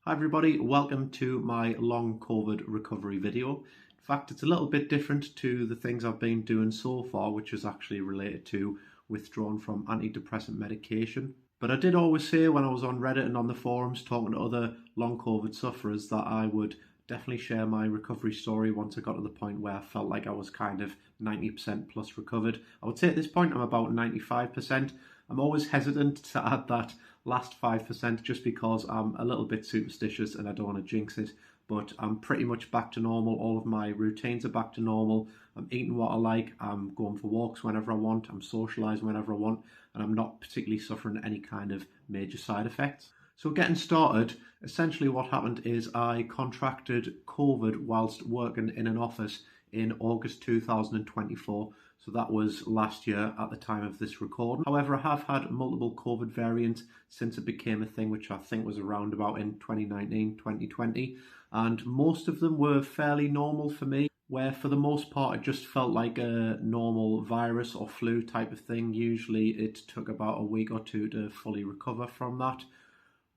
Hi everybody, welcome to my long COVID recovery video. In fact, it's a little bit different to the things I've been doing so far, which is actually related to withdrawing from antidepressant medication. But I did always say when I was on Reddit and on the forums talking to other long COVID sufferers that I would definitely share my recovery story once I got to the point where I felt like I was kind of 90% plus recovered. I would say at this point I'm about 95%. I'm always hesitant to add that last 5% just because I'm a little bit superstitious and I don't want to jinx it. But I'm pretty much back to normal. All of my routines are back to normal. I'm eating what I like. I'm going for walks whenever I want. I'm socialising whenever I want. And I'm not particularly suffering any kind of major side effects. So getting started, essentially what happened is I contracted COVID whilst working in an office in August 2024. So that was last year at the time of this recording. However, I have had multiple COVID variants since it became a thing, which I think was around about in 2019, 2020. And most of them were fairly normal for me, where for the most part it just felt like a normal virus or flu type of thing. Usually it took about a week or two to fully recover from that.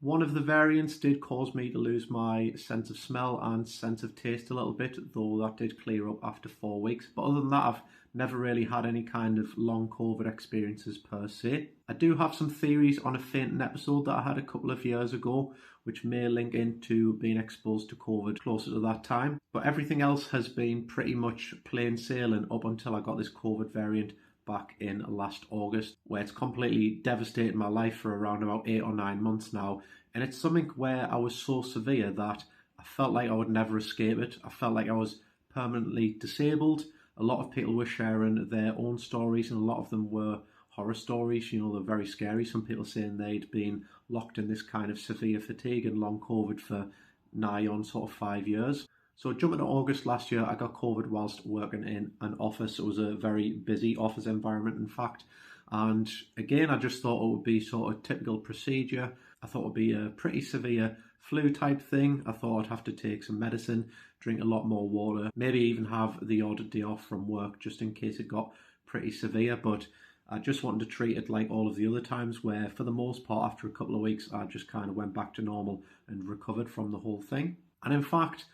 One of the variants did cause me to lose my sense of smell and sense of taste a little bit, though that did clear up after 4 weeks. But other than that, I've never really had any kind of long COVID experiences per se. I do have some theories on a fainting episode that I had a couple of years ago, which may link into being exposed to COVID closer to that time. But everything else has been pretty much plain sailing up until I got this COVID variant back in last August, where it's completely devastated my life for around about 8 or 9 months now. And it's something where I was so severe that I felt like I would never escape it. I felt like I was permanently disabled. A lot of people were sharing their own stories, and a lot of them were horror stories. You know, they're very scary. Some people saying they'd been locked in this kind of severe fatigue and long COVID for nigh on sort of 5 years. So jumping to August last year, I got COVID whilst working in an office. It was a very busy office environment, in fact. And again, I just thought it would be sort of typical procedure. I thought it would be a pretty severe flu type thing. I thought I'd have to take some medicine, drink a lot more water, maybe even have the odd day off from work just in case it got pretty severe. But I just wanted to treat it like all of the other times where for the most part, after a couple of weeks, I just kind of went back to normal and recovered from the whole thing. And in fact,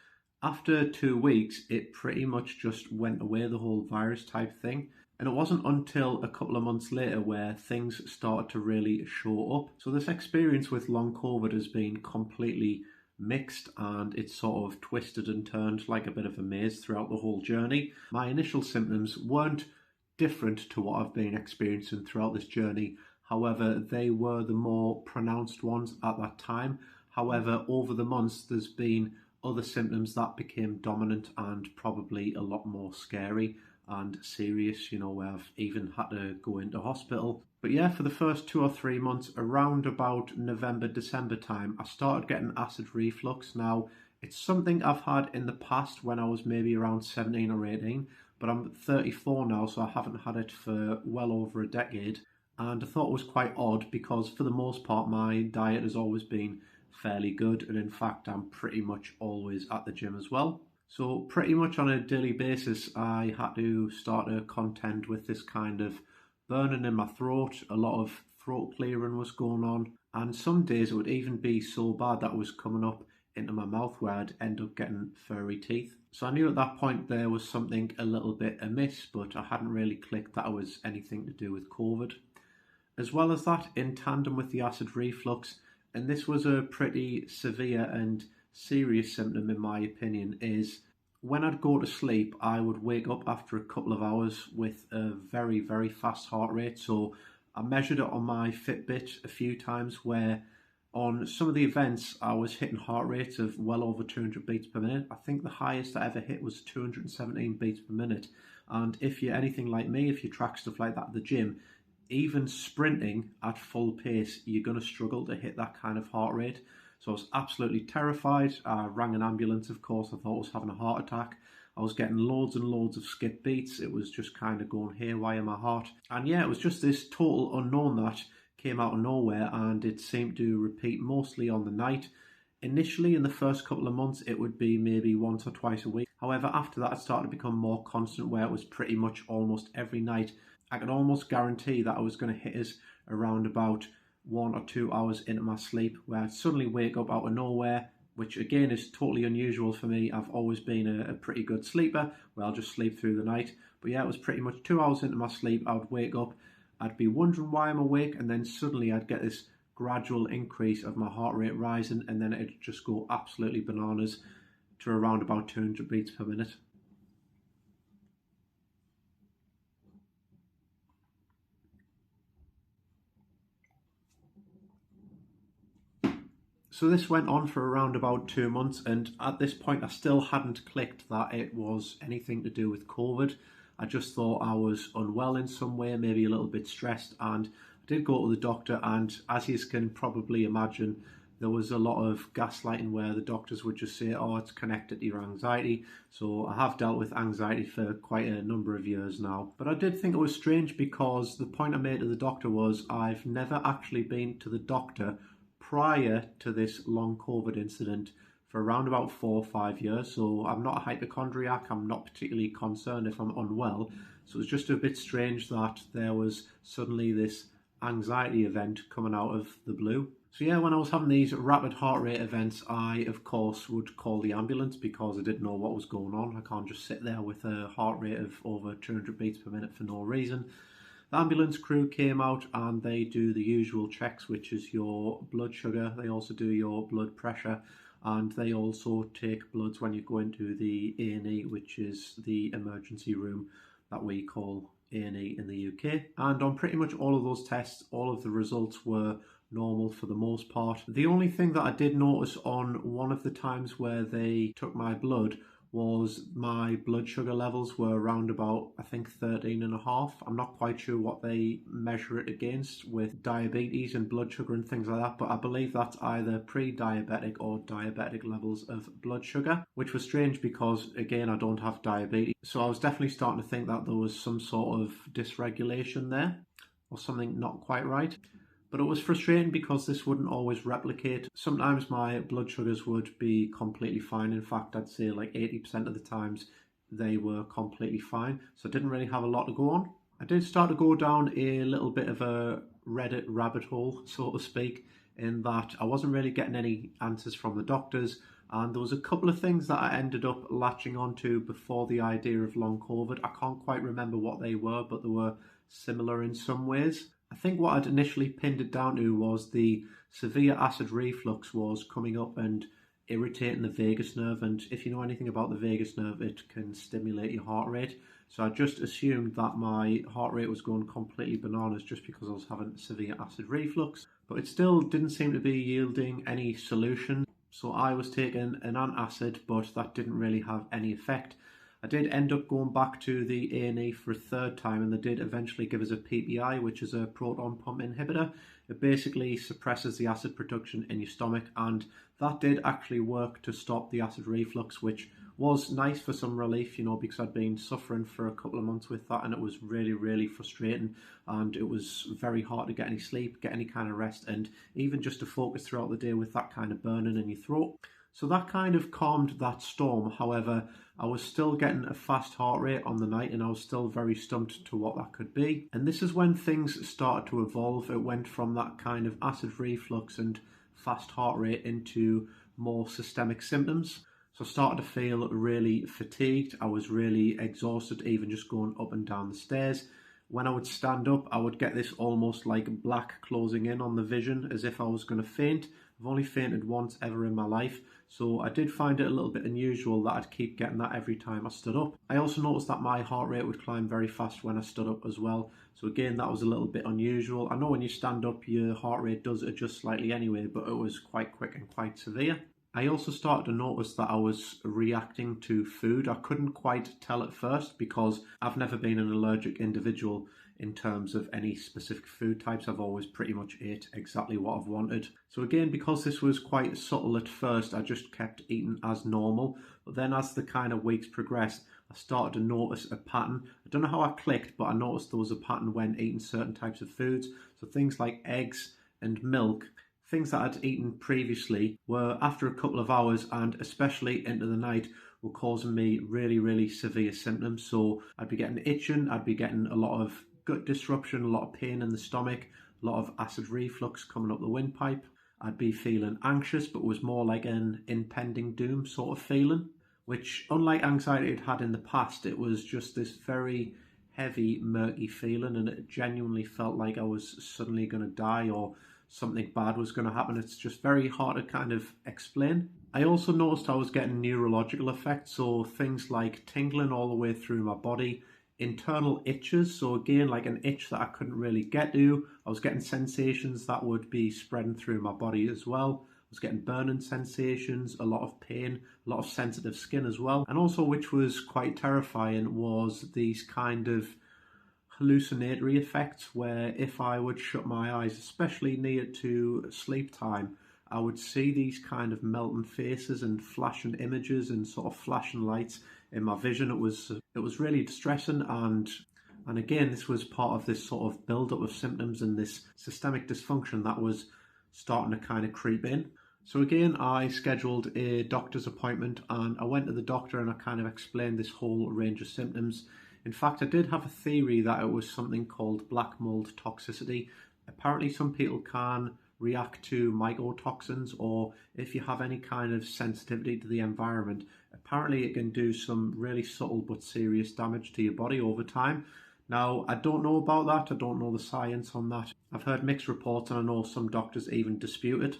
after 2 weeks, it pretty much just went away, the whole virus type thing. And it wasn't until a couple of months later where things started to really show up. So this experience with long COVID has been completely mixed, and it's sort of twisted and turned like a bit of a maze throughout the whole journey. My initial symptoms weren't different to what I've been experiencing throughout this journey. However, they were the more pronounced ones at that time. However, over the months, there's been other symptoms that became dominant and probably a lot more scary and serious, you know, where I've even had to go into hospital. But yeah, for the first 2 or 3 months, around about November, December time, I started getting acid reflux. Now, it's something I've had in the past when I was maybe around 17 or 18, but I'm 34 now, so I haven't had it for well over a decade. And I thought it was quite odd because for the most part, my diet has always been fairly good, and in fact I'm pretty much always at the gym as well. So pretty much on a daily basis I had to start to contend with this kind of burning in my throat. A lot of throat clearing was going on, and some days it would even be so bad that it was coming up into my mouth where I'd end up getting furry teeth. So I knew at that point there was something a little bit amiss, but I hadn't really clicked that it was anything to do with COVID. As well as that, in tandem with the acid reflux, and this was a pretty severe and serious symptom in my opinion, is when I'd go to sleep, I would wake up after a couple of hours with a very, very fast heart rate. So I measured it on my Fitbit a few times where on some of the events I was hitting heart rates of well over 200 beats per minute. I think the highest I ever hit was 217 beats per minute. And if you're anything like me, if you track stuff like that at the gym, even sprinting at full pace, you're going to struggle to hit that kind of heart rate. So I was absolutely terrified. I rang an ambulance, of course. I thought I was having a heart attack. I was getting loads and loads of skip beats. It was just kind of going haywire in my heart. And yeah, it was just this total unknown that came out of nowhere, and it seemed to repeat mostly on the night. Initially, in the first couple of months, it would be maybe once or twice a week. However, after that, it started to become more constant, where it was pretty much almost every night. I can almost guarantee that I was going to hit us around about 1 or 2 hours into my sleep, where I'd suddenly wake up out of nowhere, which again is totally unusual for me. I've always been a pretty good sleeper where I'll just sleep through the night. But yeah, it was pretty much 2 hours into my sleep, I would wake up, I'd be wondering why I'm awake, and then suddenly I'd get this gradual increase of my heart rate rising, and then it'd just go absolutely bananas to around about 200 beats per minute. So this went on for around about 2 months, and at this point I still hadn't clicked that it was anything to do with COVID. I just thought I was unwell in some way, maybe a little bit stressed, and I did go to the doctor, and as you can probably imagine, there was a lot of gaslighting where the doctors would just say, oh, it's connected to your anxiety. So I have dealt with anxiety for quite a number of years now. But I did think it was strange because the point I made to the doctor was I've never actually been to the doctor prior to this long COVID incident for around about 4 or 5 years. So I'm not a hypochondriac. I'm not particularly concerned if I'm unwell. So it's just a bit strange that there was suddenly this anxiety event coming out of the blue. So yeah, when I was having these rapid heart rate events, I of course would call the ambulance because I didn't know what was going on. I can't just sit there with a heart rate of over 200 beats per minute for no reason. The ambulance crew came out and they do the usual checks, which is your blood sugar. They also do your blood pressure, and they also take bloods when you go into the A&E, which is the emergency room that we call A&E in the UK. And on pretty much all of those tests, all of the results were normal for the most part. The only thing that I did notice on one of the times where they took my blood was my blood sugar levels were around about, I think, 13.5. I'm not quite sure what they measure it against with diabetes and blood sugar and things like that, but I believe that's either pre-diabetic or diabetic levels of blood sugar, which was strange because, again, I don't have diabetes. So I was definitely starting to think that there was some sort of dysregulation there or something not quite right. But it was frustrating because this wouldn't always replicate. Sometimes my blood sugars would be completely fine. In fact, I'd say like 80% of the times they were completely fine. So I didn't really have a lot to go on. I did start to go down a little bit of a Reddit rabbit hole, so to speak, in that I wasn't really getting any answers from the doctors. And there was a couple of things that I ended up latching onto before the idea of long COVID. I can't quite remember what they were, but they were similar in some ways. I think what I'd initially pinned it down to was the severe acid reflux was coming up and irritating the vagus nerve. And if you know anything about the vagus nerve, it can stimulate your heart rate. So I just assumed that my heart rate was going completely bananas just because I was having severe acid reflux. But it still didn't seem to be yielding any solution. So I was taking an antacid, but that didn't really have any effect. I did end up going back to the A&E for a third time, and they did eventually give us a PPI, which is a proton pump inhibitor. It basically suppresses the acid production in your stomach, and that did actually work to stop the acid reflux, which was nice for some relief, you know, because I'd been suffering for a couple of months with that, and it was really, really frustrating, and it was very hard to get any sleep, get any kind of rest, and even just to focus throughout the day with that kind of burning in your throat. So that kind of calmed that storm. However, I was still getting a fast heart rate on the night, and I was still very stumped to what that could be. And this is when things started to evolve. It went from that kind of acid reflux and fast heart rate into more systemic symptoms. So I started to feel really fatigued. I was really exhausted, even just going up and down the stairs. When I would stand up, I would get this almost like black closing in on the vision, as if I was going to faint. I've only fainted once ever in my life, so I did find it a little bit unusual that I'd keep getting that every time I stood up. I also noticed that my heart rate would climb very fast when I stood up as well, so again, that was a little bit unusual. I know when you stand up, your heart rate does adjust slightly anyway, but it was quite quick and quite severe. I also started to notice that I was reacting to food. I couldn't quite tell at first because I've never been an allergic individual in terms of any specific food types. I've always pretty much ate exactly what I've wanted. So again, because this was quite subtle at first, I just kept eating as normal. But then as the kind of weeks progressed, I started to notice a pattern. I don't know how I clicked, but I noticed there was a pattern when eating certain types of foods. So things like eggs and milk, things that I'd eaten previously, were after a couple of hours and especially into the night were causing me really, really severe symptoms. So I'd be getting itching, I'd be getting a lot of gut disruption, a lot of pain in the stomach, a lot of acid reflux coming up the windpipe. I'd be feeling anxious, but it was more like an impending doom sort of feeling, which, unlike anxiety I'd had in the past, it was just this very heavy, murky feeling, and it genuinely felt like I was suddenly going to die or something bad was going to happen. It's just very hard to kind of explain. I also noticed I was getting neurological effects, so things like tingling all the way through my body, internal itches, so again like an itch that I couldn't really get to. I was getting sensations that would be spreading through my body as well. I was getting burning sensations, a lot of pain, a lot of sensitive skin as well. And also, which was quite terrifying, was these kind of hallucinatory effects where if I would shut my eyes, especially near to sleep time, I would see these kind of melting faces and flashing images and sort of flashing lights in my vision. It was really distressing, and again, this was part of this sort of build-up of symptoms and this systemic dysfunction that was starting to kind of creep in. So again, I scheduled a doctor's appointment and I went to the doctor and I kind of explained this whole range of symptoms. In fact, I did have a theory that it was something called black mold toxicity. Apparently some people can react to mycotoxins, or if you have any kind of sensitivity to the environment, apparently it can do some really subtle but serious damage to your body over time. Now, I don't know about that. I don't know the science on that. I've heard mixed reports and I know some doctors even dispute it.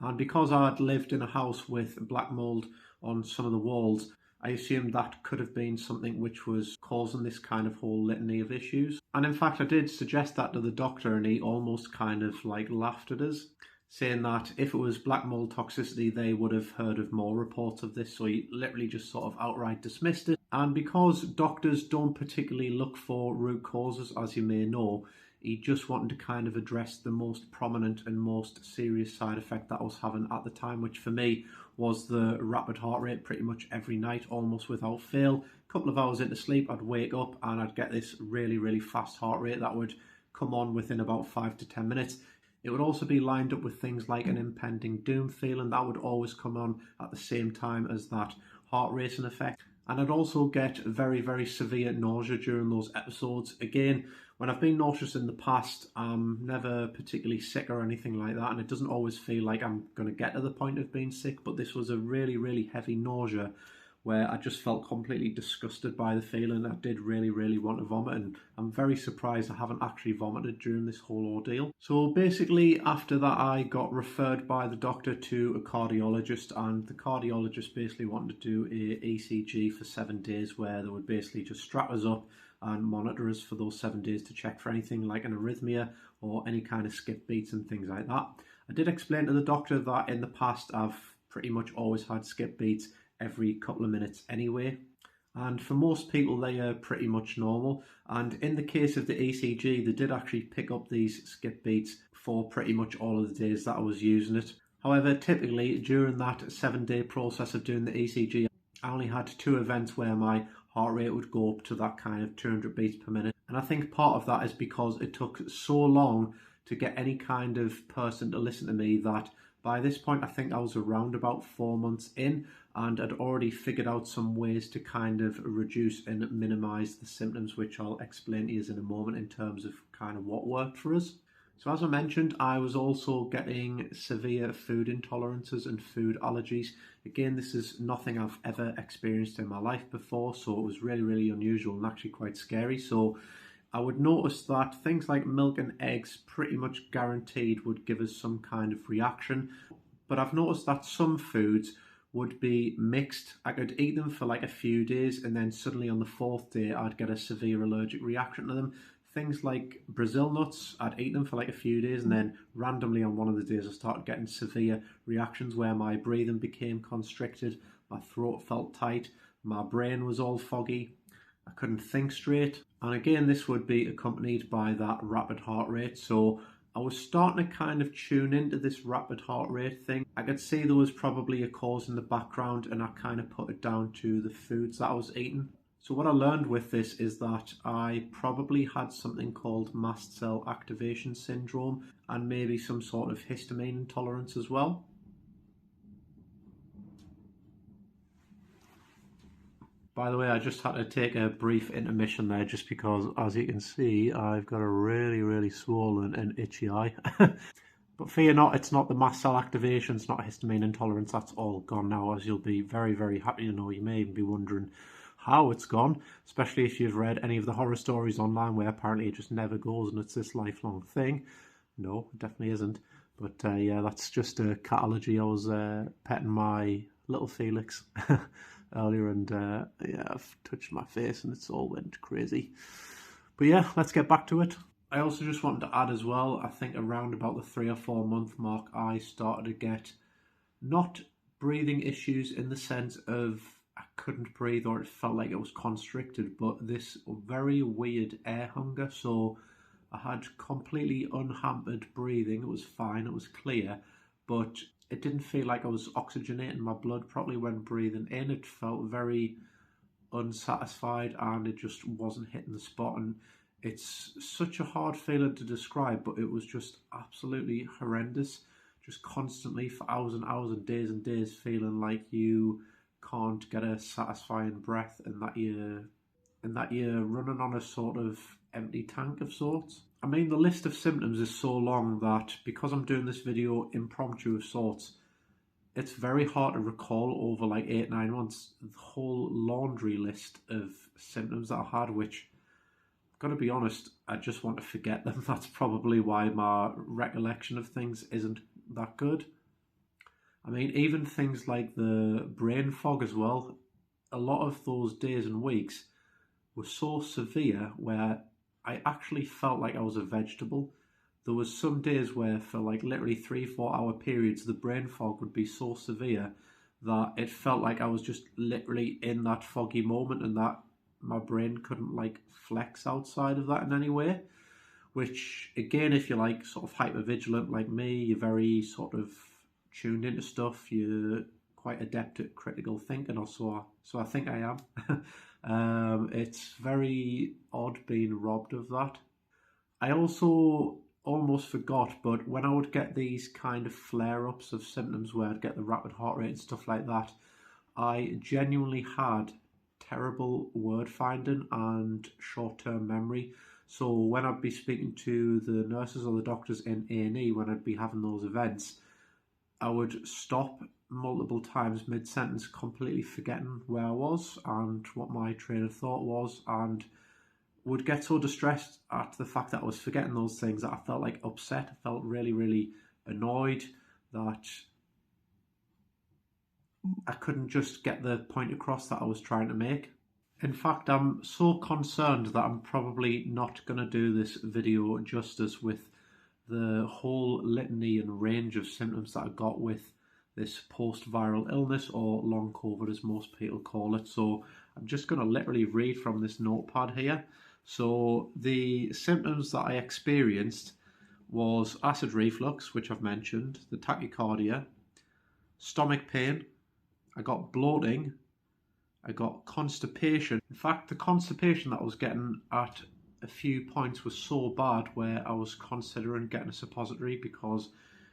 And because I'd lived in a house with black mold on some of the walls, I assumed that could have been something which was causing this kind of whole litany of issues. And in fact, I did suggest that to the doctor and he almost kind of like laughed at us, saying that if it was black mold toxicity, they would have heard of more reports of this. So he literally just sort of outright dismissed it. And because doctors don't particularly look for root causes, as you may know, he just wanted to kind of address the most prominent and most serious side effect that I was having at the time, which for me was the rapid heart rate pretty much every night, almost without fail. A couple of hours into sleep, I'd wake up and I'd get this really, really fast heart rate that would come on within about 5 to 10 minutes. It would also be lined up with things like an impending doom feeling that would always come on at the same time as that heart racing effect. And I'd also get very, very severe nausea during those episodes. Again, when I've been nauseous in the past, I'm never particularly sick or anything like that, and it doesn't always feel like I'm going to get to the point of being sick, but this was a really, really heavy nausea where I just felt completely disgusted by the feeling. I did really, really want to vomit, and I'm very surprised I haven't actually vomited during this whole ordeal. So basically, after that, I got referred by the doctor to a cardiologist, and the cardiologist basically wanted to do a ECG for 7 days, where they would basically just strap us up and monitor us for those 7 days to check for anything like an arrhythmia or any kind of skip beats and things like that. I did explain to the doctor that in the past I've pretty much always had skip beats every couple of minutes anyway, and for most people they are pretty much normal, and in the case of the ECG they did actually pick up these skip beats for pretty much all of the days that I was using it. However, typically during that 7-day process of doing the ECG, I only had 2 events where my heart rate would go up to that kind of 200 beats per minute. And I think part of that is because it took so long to get any kind of person to listen to me that by this point I think I was around about 4 months in, and I'd already figured out some ways to kind of reduce and minimize the symptoms, which I'll explain to you in a moment in terms of kind of what worked for us. So as I mentioned, I was also getting severe food intolerances and food allergies. Again, this is nothing I've ever experienced in my life before, so it was really, really unusual and actually quite scary. So I would notice that things like milk and eggs pretty much guaranteed would give us some kind of reaction. But I've noticed that some foods would be mixed. I could eat them for like a few days and then suddenly on the 4th day I'd get a severe allergic reaction to them. Things like Brazil nuts, I'd eat them for like a few days and then randomly on one of the days I started getting severe reactions where my breathing became constricted, my throat felt tight, my brain was all foggy, I couldn't think straight. And again, this would be accompanied by that rapid heart rate. So I was starting to kind of tune into this rapid heart rate thing. I could see there was probably a cause in the background and I kind of put it down to the foods that I was eating. So what I learned with this is that I probably had something called mast cell activation syndrome and maybe some sort of histamine intolerance as well. By the way, I just had to take a brief intermission there just because, as you can see, I've got a really, really swollen and itchy eye. But fear not, it's not the mast cell activation, it's not histamine intolerance, that's all gone now, as you'll be very, very happy to know. You may even be wondering how it's gone, especially if you've read any of the horror stories online where apparently it just never goes and it's this lifelong thing. No, it definitely isn't. But yeah, that's just a cat allergy. I was petting my little Felix earlier, and yeah, I've touched my face and it's all went crazy. But yeah, let's get back to it. I also just wanted to add as well, I think around about the 3 or 4 month mark, I started to get not breathing issues in the sense of I couldn't breathe or it felt like it was constricted, but this very weird air hunger. So I had completely unhampered breathing. It was fine, it was clear, but it didn't feel like I was oxygenating my blood properly when breathing in. It felt very unsatisfied and it just wasn't hitting the spot. And it's such a hard feeling to describe, but it was just absolutely horrendous. Just constantly for hours and hours and days feeling like you can't get a satisfying breath and that you're running on a sort of empty tank of sorts. I mean, the list of symptoms is so long that because I'm doing this video impromptu of sorts, it's very hard to recall over like 8-9 months the whole laundry list of symptoms that I had, which, gotta be honest, I just want to forget them. That's probably why my recollection of things isn't that good. I mean, even things like the brain fog as well, a lot of those days and weeks were so severe where I actually felt like I was a vegetable. There was some days where for like literally 3-4 hour periods, the brain fog would be so severe that it felt like I was just literally in that foggy moment and that my brain couldn't like flex outside of that in any way. Which again, if you're like sort of hypervigilant like me, you're very sort of tuned into stuff, you're quite adept at critical thinking, or so I think I am. It's very odd being robbed of that. I also almost forgot, but when I would get these kind of flare-ups of symptoms where I'd get the rapid heart rate and stuff like that, I genuinely had terrible word finding and short-term memory. So when I'd be speaking to the nurses or the doctors in A&E, when I'd be having those events, I would stop multiple times mid-sentence, completely forgetting where I was and what my train of thought was, and would get so distressed at the fact that I was forgetting those things that I felt like upset. I felt really, really annoyed that I couldn't just get the point across that I was trying to make. In fact, I'm so concerned that I'm probably not going to do this video justice with the whole litany and range of symptoms that I got with this post-viral illness, or long COVID as most people call it. So I'm just going to literally read from this notepad here. So the symptoms that I experienced was acid reflux, which I've mentioned, the tachycardia, stomach pain, I got bloating, I got constipation. In fact, the constipation that I was getting at a few points was so bad where I was considering getting a suppository because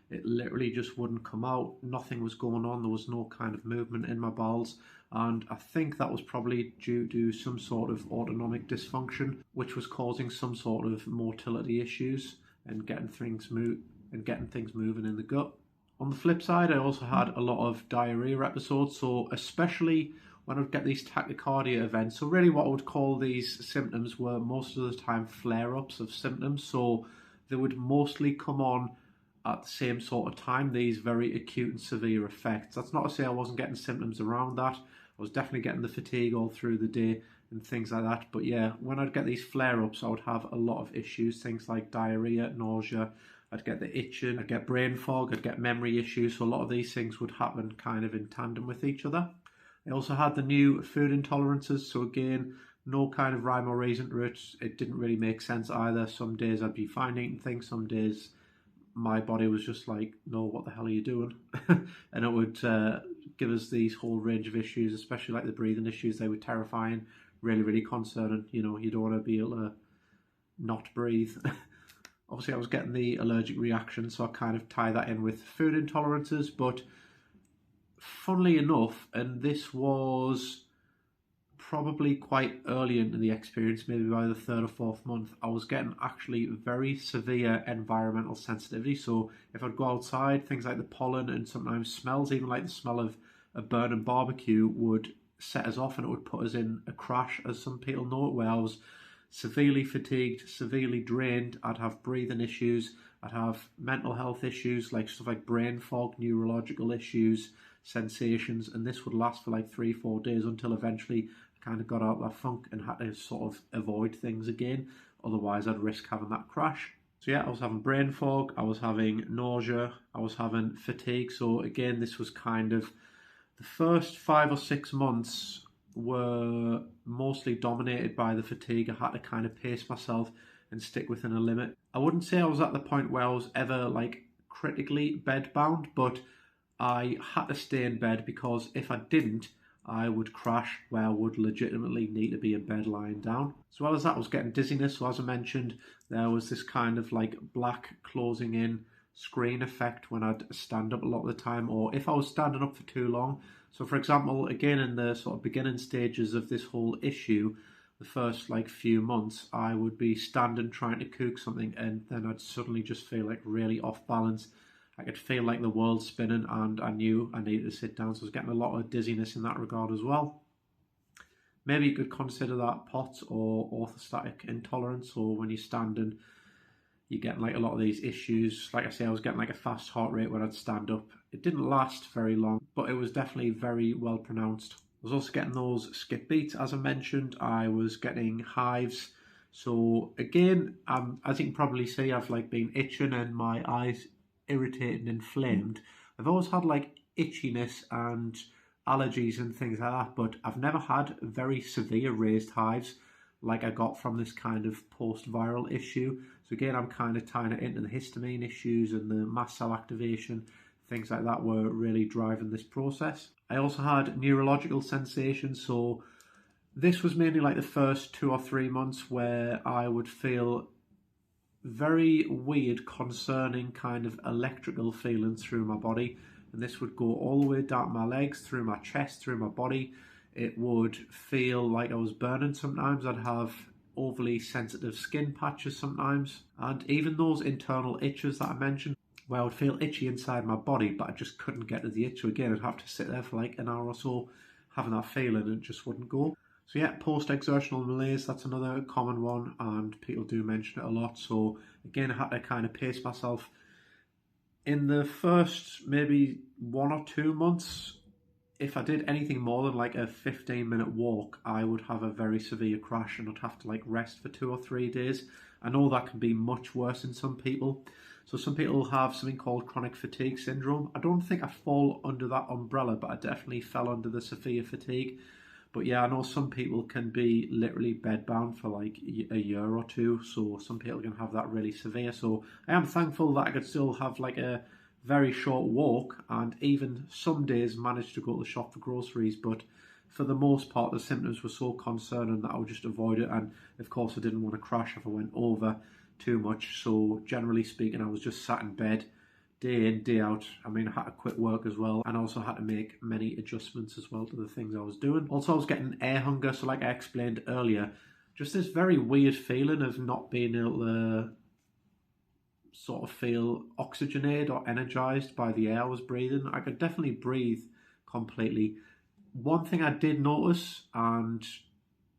it literally just wouldn't come out. Nothing was going on. There was no kind of movement in my bowels. And I think that was probably due to some sort of autonomic dysfunction, which was causing some sort of motility issues and getting things moving in the gut. On the flip side, I also had a lot of diarrhea episodes. So especially when I'd get these tachycardia events. So really what I would call these symptoms were most of the time flare-ups of symptoms. So they would mostly come on at the same sort of time, these very acute and severe effects. That's not to say I wasn't getting symptoms around that. I was definitely getting the fatigue all through the day and things like that. But yeah, when I'd get these flare-ups, I would have a lot of issues, things like diarrhea, nausea, I'd get the itching, I'd get brain fog, I'd get memory issues. So a lot of these things would happen kind of in tandem with each other. I also had the new food intolerances. So again, no kind of rhyme or reason to it. It didn't really make sense either. Some days I'd be fine eating things, some days my body was just like, no, what the hell are you doing? And it would give us these whole range of issues, especially like the breathing issues. They were terrifying, really, really concerning. You know, you don't want to be able to not breathe. Obviously, I was getting the allergic reaction, so I kind of tie that in with food intolerances. But funnily enough, and this was probably quite early into the experience, maybe by the third or fourth month, I was getting actually very severe environmental sensitivity. So if I'd go outside, things like the pollen and sometimes smells, even like the smell of a burning barbecue, would set us off and it would put us in a crash, as some people know it, where I was severely fatigued, severely drained. I'd have breathing issues, I'd have mental health issues like stuff like brain fog, neurological issues, sensations, and this would last for like 3-4 days until eventually I kind of got out of that funk and had to sort of avoid things again. Otherwise I'd risk having that crash. So yeah, I was having brain fog, I was having nausea, I was having fatigue. So again, this was kind of the first 5 or 6 months were mostly dominated by the fatigue. I had to kind of pace myself and stick within a limit. I wouldn't say I was at the point where I was ever like critically bed bound, but I had to stay in bed because if I didn't, I would crash where I would legitimately need to be in bed lying down. As well as that, I was getting dizziness. So as I mentioned, there was this kind of like black closing in screen effect when I'd stand up a lot of the time, or if I was standing up for too long. So for example, again, in the sort of beginning stages of this whole issue, the first like few months, I would be standing trying to cook something and then I'd suddenly just feel like really off balance. I could feel like the world's spinning and I knew I needed to sit down. So I was getting a lot of dizziness in that regard as well. Maybe you could consider that POTS or orthostatic intolerance, or when you're standing, you're getting like a lot of these issues. Like I say, I was getting like a fast heart rate when I'd stand up. It didn't last very long, but it was definitely very well pronounced. I was also getting those skip beats, as I mentioned. I was getting hives. So again, as you can probably see, I've like been itching and my eyes irritated and inflamed. I've always had like itchiness and allergies and things like that, but I've never had very severe raised hives like I got from this kind of post-viral issue. So again, I'm kind of tying it into the histamine issues and the mast cell activation. Things like that were really driving this process. I also had neurological sensations. So this was mainly like the first 2 or 3 months where I would feel very weird, concerning kind of electrical feelings through my body. And this would go all the way down my legs, through my chest, through my body. It would feel like I was burning sometimes. I'd have overly sensitive skin patches sometimes. And even those internal itches that I mentioned, where I would feel itchy inside my body, but I just couldn't get to the itch. So again, I'd have to sit there for like an hour or so having that feeling and it just wouldn't go. So yeah, post-exertional malaise, that's another common one and people do mention it a lot. So again, I had to kind of pace myself. In the first maybe 1 or 2 months, if I did anything more than like a 15-minute walk, I would have a very severe crash and I'd have to like rest for 2 or 3 days. I know that can be much worse in some people. So some people have something called chronic fatigue syndrome. I don't think I fall under that umbrella, but I definitely fell under the severe fatigue. But yeah, I know some people can be literally bedbound for like a year or two. So some people can have that really severe. So I am thankful that I could still have like a very short walk and even some days manage to go to the shop for groceries. But for the most part, the symptoms were so concerning that I would just avoid it. And of course, I didn't want to crash if I went over too much. So generally speaking, I was just sat in bed day in, day out. I mean, I had to quit work as well and also had to make many adjustments as well to the things I was doing. Also, I was getting air hunger. So like I explained earlier, just this very weird feeling of not being able to sort of feel oxygenated or energized by the air I was breathing. I could definitely breathe completely. One thing I did notice, and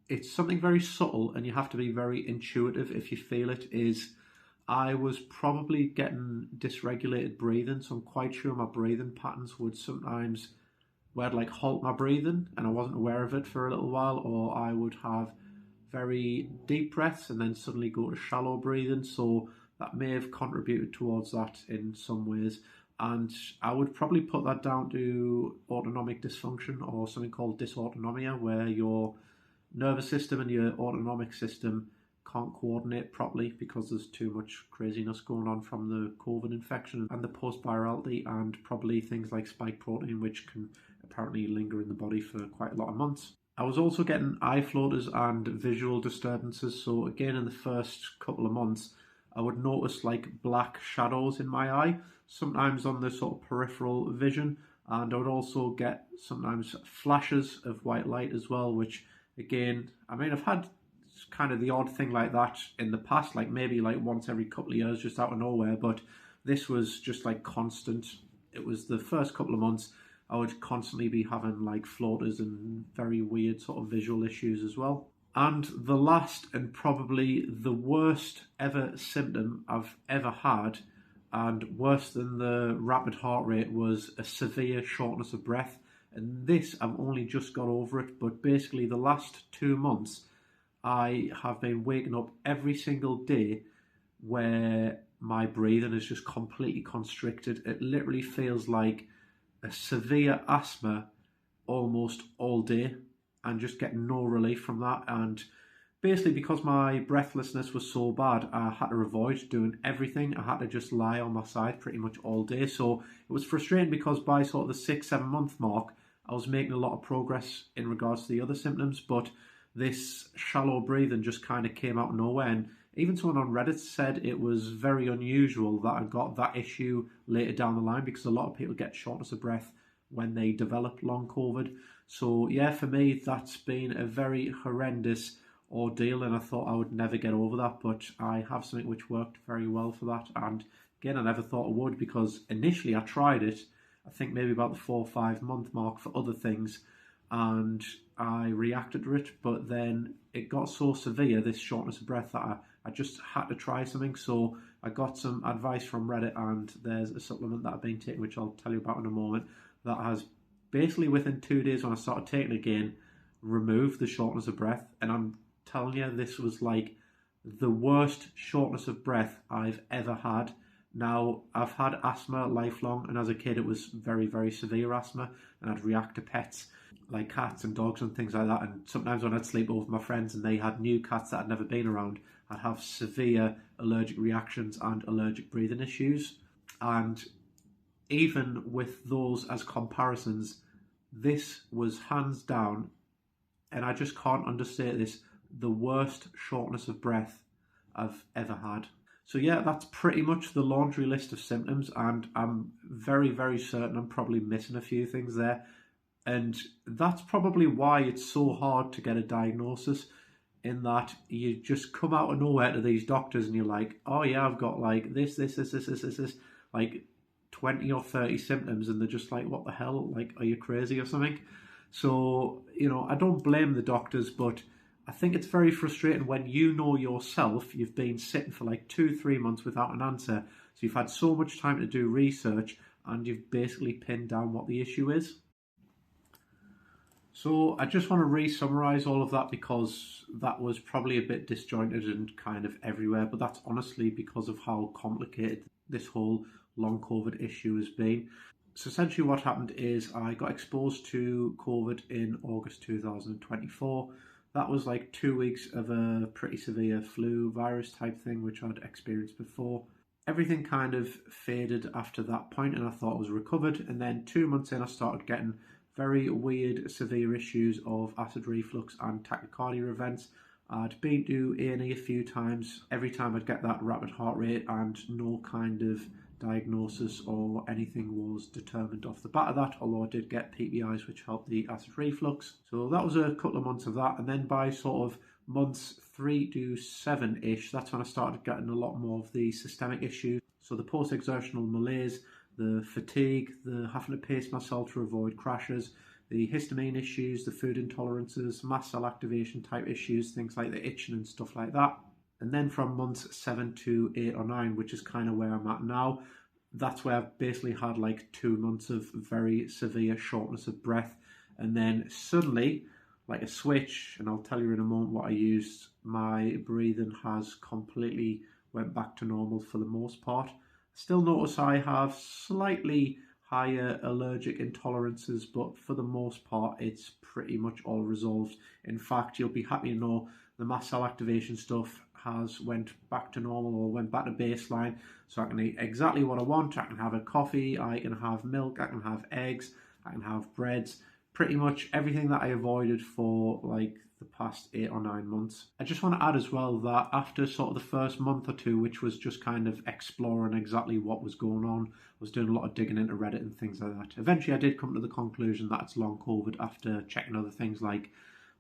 it's something very subtle and you have to be very intuitive if you feel it, is I was probably getting dysregulated breathing. So I'm quite sure my breathing patterns would sometimes, where I'd like halt my breathing and I wasn't aware of it for a little while, or I would have very deep breaths and then suddenly go to shallow breathing. So that may have contributed towards that in some ways. And I would probably put that down to autonomic dysfunction or something called dysautonomia, where your nervous system and your autonomic system can't coordinate properly because there's too much craziness going on from the COVID infection and the post-virality, and probably things like spike protein, which can apparently linger in the body for quite a lot of months. I was also getting eye floaters and visual disturbances. So again, in the first couple of months, I would notice like black shadows in my eye, sometimes on the sort of peripheral vision, and I would also get sometimes flashes of white light as well, which Again, I mean, I've had kind of the odd thing like that in the past, like maybe like once every couple of years, just out of nowhere, but this was just like constant. It was the first couple of months I would constantly be having like floaters and very weird sort of visual issues as well. And the last and probably the worst ever symptom I've ever had, and worse than the rapid heart rate, was a severe shortness of breath. And this, I've only just got over it, but basically the last 2 months, I have been waking up every single day where my breathing is just completely constricted. It literally feels like a severe asthma almost all day, and just getting no relief from that. And basically, because my breathlessness was so bad, I had to avoid doing everything. I had to just lie on my side pretty much all day. So it was frustrating because by sort of the 6-7 month mark, I was making a lot of progress in regards to the other symptoms, but this shallow breathing just kind of came out of nowhere. And even someone on Reddit said it was very unusual that I got that issue later down the line, because a lot of people get shortness of breath when they develop long COVID. So yeah, for me, that's been a very horrendous ordeal, and I thought I would never get over that, but I have something which worked very well for that. And again, I never thought I would, because initially I tried it, I think maybe about the 4 or 5 month mark, for other things, and I reacted to it, but then it got so severe, this shortness of breath, that I just had to try something. So I got some advice from Reddit, and there's a supplement that I've been taking, which I'll tell you about in a moment, that has basically within 2 days, when I started taking it again, removed the shortness of breath. And I'm telling you, this was like the worst shortness of breath I've ever had. Now, I've had asthma lifelong, and as a kid it was very, very severe asthma, and I'd react to pets like cats and dogs and things like that. And sometimes when I'd sleep over with my friends and they had new cats that I'd never been around, I'd have severe allergic reactions and allergic breathing issues. And even with those as comparisons, this was hands down, and I just can't understate this, the worst shortness of breath I've ever had. So yeah, that's pretty much the laundry list of symptoms, and I'm very, very certain I'm probably missing a few things there. And that's probably why it's so hard to get a diagnosis, in that you just come out of nowhere to these doctors and you're like, oh yeah, I've got like this, like 20 or 30 symptoms, and they're just like, what the hell? Like, are you crazy or something? So, I don't blame the doctors, but I think it's very frustrating when you know yourself you've been sitting for like 2-3 months without an answer. So you've had so much time to do research, and you've basically pinned down what the issue is. So I just want to re-summarize all of that, because that was probably a bit disjointed and kind of everywhere, but that's honestly because of how complicated this whole long COVID issue has been. So essentially what happened is I got exposed to COVID in August 2024. That was like 2 weeks of a pretty severe flu virus type thing, which I'd experienced before. Everything kind of faded after that point, and I thought I was recovered. And then 2 months in, I started getting very weird, severe issues of acid reflux and tachycardia events. I'd been to A&E a few times. Every time I'd get that rapid heart rate, and no kind of diagnosis or anything was determined off the bat of that, although I did get PPIs which helped the acid reflux. So that was a couple of months of that, and then by sort of months 3 to 7-ish, that's when I started getting a lot more of the systemic issues. So the post-exertional malaise, the fatigue, the having to pace myself to avoid crashes, the histamine issues, the food intolerances, mast cell activation type issues, things like the itching and stuff like that. And then from months 7 to 8 or 9, which is kind of where I'm at now, that's where I've basically had like 2 months of very severe shortness of breath. And then suddenly, like a switch, and I'll tell you in a moment what I used, my breathing has completely went back to normal for the most part. Still notice I have slightly higher allergic intolerances, but for the most part it's pretty much all resolved. In fact, you'll be happy to know the mast cell activation stuff has went back to normal, or went back to baseline, so I can eat exactly what I want. I can have a coffee, I can have milk, I can have eggs, I can have breads, pretty much everything that I avoided for like the past 8 or 9 months. I just want to add as well that after sort of the first month or two, which was just kind of exploring exactly what was going on, I was doing a lot of digging into Reddit and things like that. Eventually I did come to the conclusion that it's long COVID after checking other things like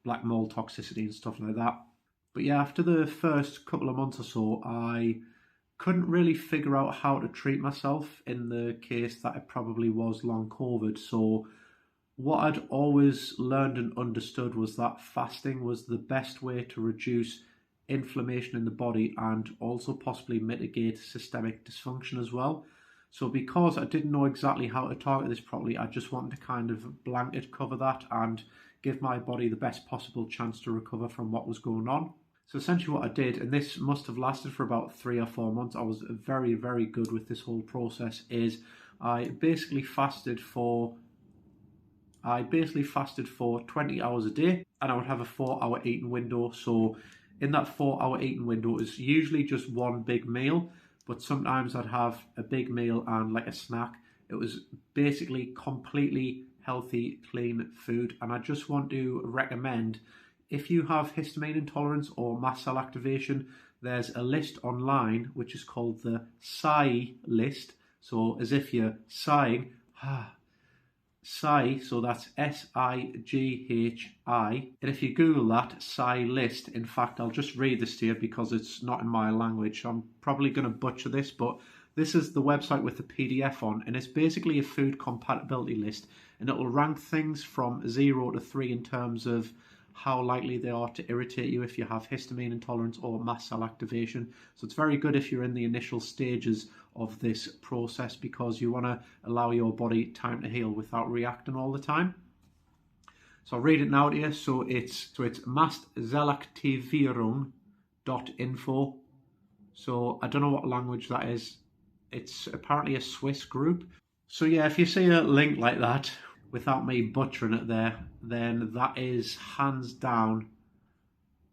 black mold toxicity and stuff like that. But yeah, after the first couple of months or so, I couldn't really figure out how to treat myself in the case that it probably was long COVID. So what I'd always learned and understood was that fasting was the best way to reduce inflammation in the body and also possibly mitigate systemic dysfunction as well. So because I didn't know exactly how to target this properly, I just wanted to kind of blanket cover that and give my body the best possible chance to recover from what was going on. So essentially what I did, and this must have lasted for about 3 or 4 months, I was very, very good with this whole process, is I basically fasted for 20 hours a day, and I would have a 4-hour eating window. So in that 4-hour eating window is usually just one big meal, but sometimes I'd have a big meal and like a snack. It was basically completely healthy, clean food. And I just want to recommend, if you have histamine intolerance or mast cell activation, there's a list online which is called the SIGHI list. So as if you're sighing, SIGHI, so that's SIGHI. And if you Google that, SIGHI list, in fact, I'll just read this to you because it's not in my language. So I'm probably going to butcher this, but this is the website with the PDF on, and it's basically a food compatibility list, and it will rank things from 0 to 3 in terms of how likely they are to irritate you if you have histamine intolerance or mast cell activation. So it's very good if you're in the initial stages of this process, because you want to allow your body time to heal without reacting all the time. So I'll read it now to you. So it's mastzellaktivierung.info. So I don't know what language that is. It's apparently a Swiss group. So yeah, if you see a link like that, without me butchering it there, then that is hands down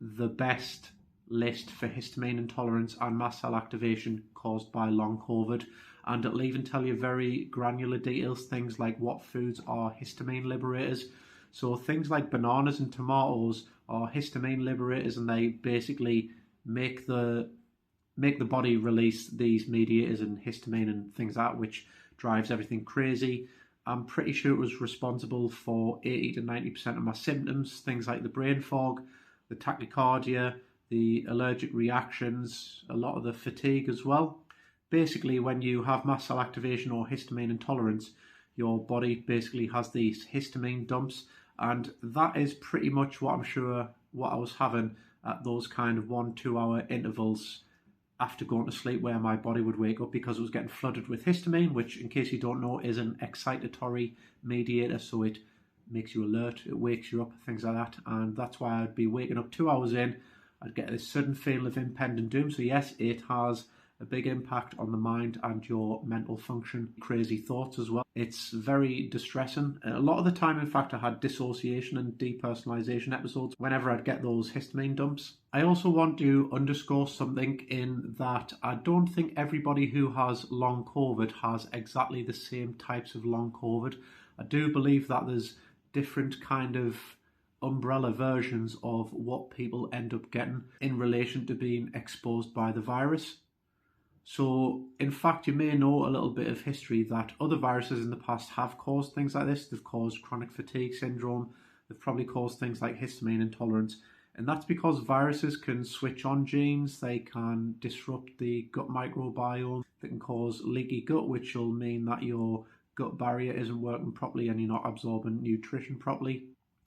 the best list for histamine intolerance and mast cell activation caused by long COVID. And it'll even tell you very granular details, things like what foods are histamine liberators. So things like bananas and tomatoes are histamine liberators, and they basically make the body release these mediators and histamine and things like that, which drives everything crazy. I'm pretty sure it was responsible for 80 to 90% of my symptoms, things like the brain fog, the tachycardia, the allergic reactions, a lot of the fatigue as well. Basically, when you have mast cell activation or histamine intolerance, your body basically has these histamine dumps, and that is pretty much what I'm sure what I was having at those kind of 1-2 hour intervals after going to sleep, where my body would wake up because it was getting flooded with histamine, which, in case you don't know, is an excitatory mediator. So it makes you alert, it wakes you up, things like that. And that's why I'd be waking up 2 hours in, I'd get this sudden feeling of impending doom. So yes, it has a big impact on the mind and your mental function, crazy thoughts as well. It's very distressing. A lot of the time, in fact, I had dissociation and depersonalization episodes whenever I'd get those histamine dumps. I also want to underscore something in that I don't think everybody who has long COVID has exactly the same types of long COVID. I do believe that there's different kind of umbrella versions of what people end up getting in relation to being exposed by the virus. So, in fact, you may know a little bit of history that other viruses in the past have caused things like this. They've caused chronic fatigue syndrome. They've probably caused things like histamine intolerance. And that's because viruses can switch on genes. They can disrupt the gut microbiome. They can cause leaky gut, which will mean that your gut barrier isn't working properly and you're not absorbing nutrition properly.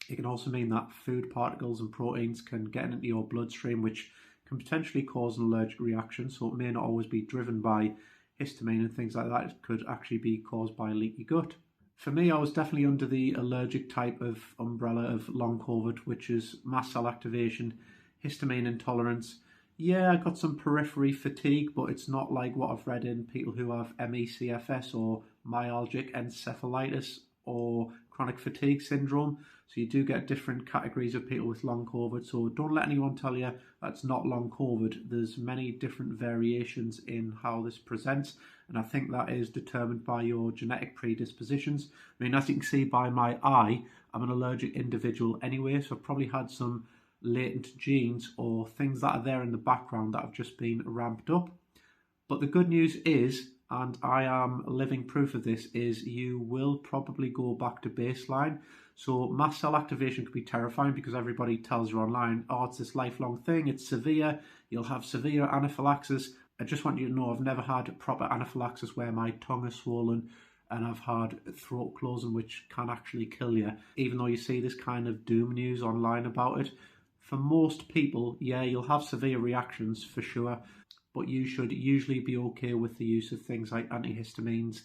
It can also mean that food particles and proteins can get into your bloodstream, which can potentially cause an allergic reaction. So it may not always be driven by histamine and things like that. It could actually be caused by leaky gut. For me, I was definitely under the allergic type of umbrella of long COVID, which is mast cell activation, histamine intolerance. Yeah, I got some periphery fatigue, but it's not like what I've read in people who have MCAS or myalgic encephalitis or chronic fatigue syndrome. So you do get different categories of people with long COVID. So don't let anyone tell you that's not long COVID. There's many different variations in how this presents. And I think that is determined by your genetic predispositions. I mean, as you can see by my eye, I'm an allergic individual anyway. So I've probably had some latent genes or things that are there in the background that have just been ramped up. But the good news is, and I am living proof of this, is you will probably go back to baseline. So mast cell activation can be terrifying because everybody tells you online, oh, it's this lifelong thing, it's severe, you'll have severe anaphylaxis. I just want you to know I've never had proper anaphylaxis where my tongue is swollen and I've had throat closing, which can actually kill you. Even though you see this kind of doom news online about it, for most people, yeah, you'll have severe reactions for sure, but you should usually be okay with the use of things like antihistamines,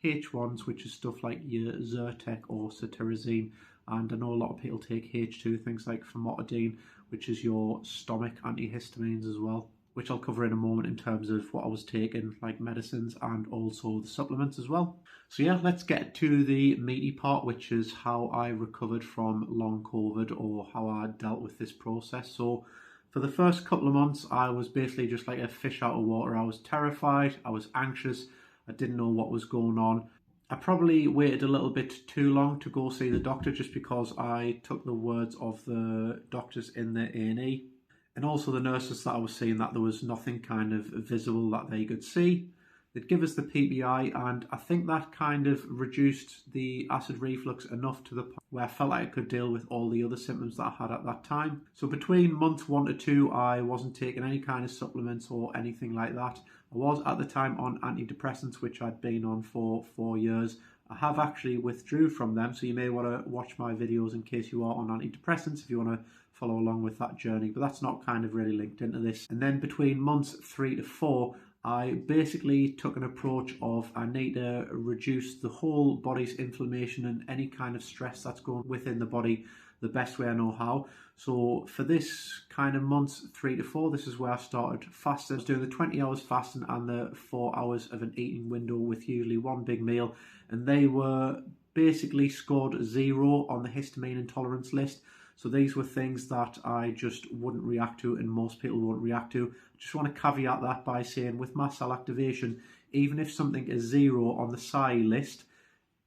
H1s, which is stuff like your Zyrtec or cetirizine, and I know a lot of people take H2, things like Famotidine, which is your stomach antihistamines as well, which I'll cover in a moment in terms of what I was taking, like medicines and also the supplements as well. So yeah, let's get to the meaty part, which is how I recovered from long COVID or how I dealt with this process. So for the first couple of months, I was basically just like a fish out of water. I was terrified, I was anxious, I didn't know what was going on. I probably waited a little bit too long to go see the doctor just because I took the words of the doctors in the A&E and also the nurses that I was seeing that there was nothing kind of visible that they could see. They'd give us the PPI and I think that kind of reduced the acid reflux enough to the point where I felt like I could deal with all the other symptoms that I had at that time. So between months 1 to 2, I wasn't taking any kind of supplements or anything like that. I was at the time on antidepressants, which I'd been on for 4 years. I have actually withdrew from them, so you may want to watch my videos in case you are on antidepressants if you want to follow along with that journey, but that's not kind of really linked into this. And then between months 3 to 4, I basically took an approach of I need to reduce the whole body's inflammation and any kind of stress that's going within the body the best way I know how. So for this kind of months 3 to 4, this is where I started fasting. I was doing the 20 hours fasting and the 4 hours of an eating window with usually one big meal, and they were basically scored 0 on the histamine intolerance list. So these were things that I just wouldn't react to and most people won't react to. I just want to caveat that by saying with mast cell activation, even if something is 0 on the SIGHI list,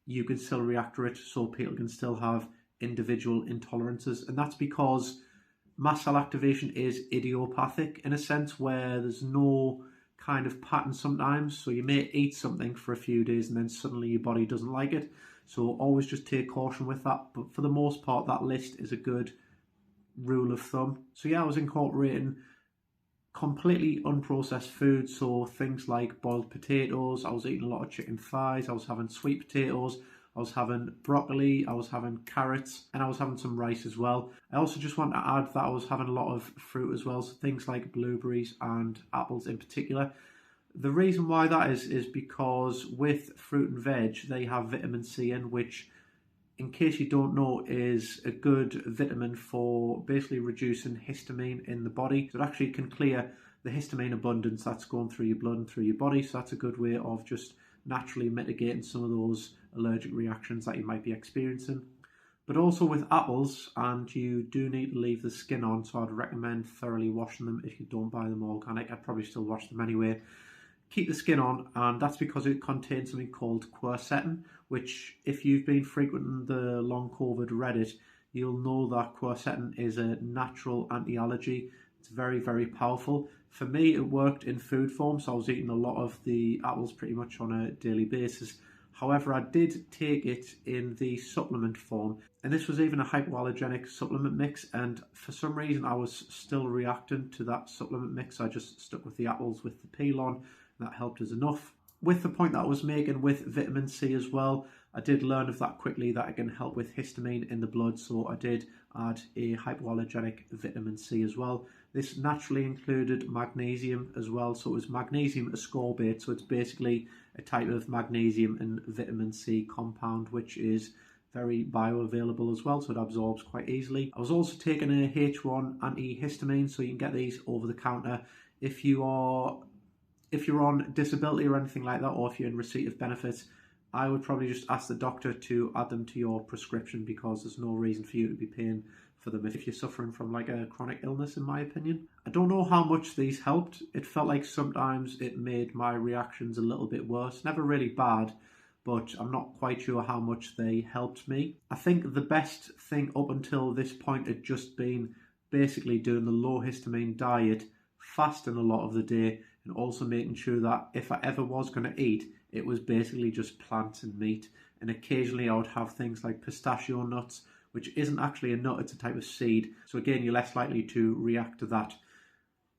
you can still react to it, so people can still have individual intolerances. And that's because mast cell activation is idiopathic in a sense where there's no kind of pattern sometimes. So you may eat something for a few days and then suddenly your body doesn't like it. So always just take caution with that. But for the most part, that list is a good rule of thumb. So yeah, I was incorporating completely unprocessed food. So things like boiled potatoes. I was eating a lot of chicken thighs. I was having sweet potatoes. I was having broccoli. I was having carrots. And I was having some rice as well. I also just want to add that I was having a lot of fruit as well. So things like blueberries and apples in particular. The reason why that is because with fruit and veg, they have vitamin C in, which, in case you don't know, is a good vitamin for basically reducing histamine in the body. So it actually can clear the histamine abundance that's going through your blood and through your body. So that's a good way of just naturally mitigating some of those allergic reactions that you might be experiencing. But also with apples, and you do need to leave the skin on, so I'd recommend thoroughly washing them if you don't buy them organic. I'd probably still wash them anyway. Keep the skin on, and that's because it contains something called quercetin, which if you've been frequenting the long COVID Reddit, you'll know that quercetin is a natural anti-allergy. It's very, very powerful. For me, it worked in food form, so I was eating a lot of the apples pretty much on a daily basis. However, I did take it in the supplement form, and this was even a hypoallergenic supplement mix, and for some reason I was still reacting to that supplement mix. I just stuck with the apples with the peel on. That helped us enough. With the point that I was making with vitamin C as well, I did learn of that quickly that it can help with histamine in the blood, so I did add a hypoallergenic vitamin C as well. This naturally included magnesium as well, so it was magnesium ascorbate, so it's basically a type of magnesium and vitamin C compound which is very bioavailable as well, so it absorbs quite easily. I was also taking a H1 antihistamine, so you can get these over the counter if you're on disability or anything like that, or if you're in receipt of benefits. I would probably just ask the doctor to add them to your prescription because there's no reason for you to be paying for them if you're suffering from like a chronic illness, in my opinion. I don't know how much these helped. It felt like sometimes it made my reactions a little bit worse. Never really bad, but I'm not quite sure how much they helped me. I think the best thing up until this point had just been basically doing the low histamine diet, fasting a lot of the day, and also making sure that if I ever was going to eat, it was basically just plants and meat. and occasionally I would have things like pistachio nuts, which isn't actually a nut, it's a type of seed. So again, you're less likely to react to that,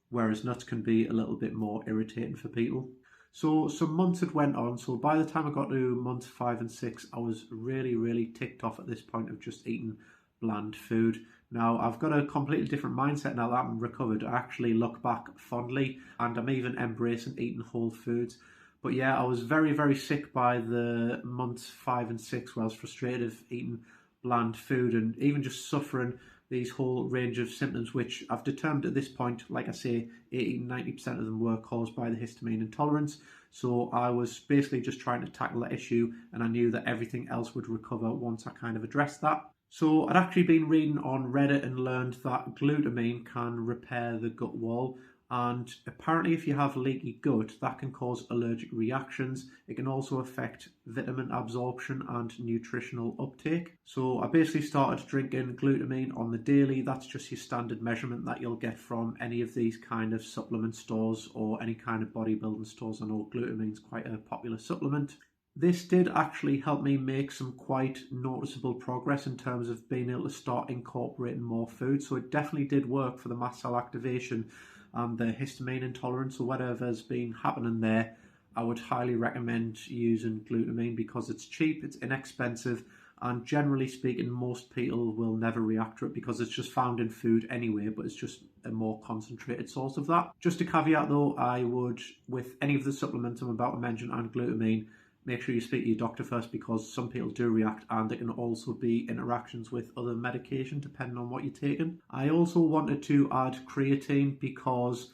whereas nuts can be a little bit more irritating for people. So some months had went on, so by the time I got to months 5 and 6, I was really ticked off at this point of just eating bland food. Now, I've got a completely different mindset now that I'm recovered. I actually look back fondly, and I'm even embracing eating whole foods. But yeah, I was very sick by the months 5 and 6 where I was frustrated of eating bland food and even just suffering these whole range of symptoms, which I've determined at this point, like I say, 80-90% of them were caused by the histamine intolerance. So I was basically just trying to tackle that issue, and I knew that everything else would recover once I kind of addressed that. So I'd actually been reading on Reddit and learned that glutamine can repair the gut wall, and apparently if you have leaky gut, that can cause allergic reactions. It can also affect vitamin absorption and nutritional uptake. So I basically started drinking glutamine on the daily. That's just your standard measurement that you'll get from any of these kind of supplement stores or any kind of bodybuilding stores. I know glutamine's quite a popular supplement. This did actually help me make some quite noticeable progress in terms of being able to start incorporating more food. So it definitely did work for the mast cell activation and the histamine intolerance or whatever's been happening there. I would highly recommend using glutamine because it's cheap, it's inexpensive, and generally speaking, most people will never react to it because it's just found in food anyway, but it's just a more concentrated source of that. Just a caveat though, I would, with any of the supplements I'm about to mention and glutamine, make sure you speak to your doctor first because some people do react, and there can also be interactions with other medication depending on what you're taking. I also wanted to add creatine because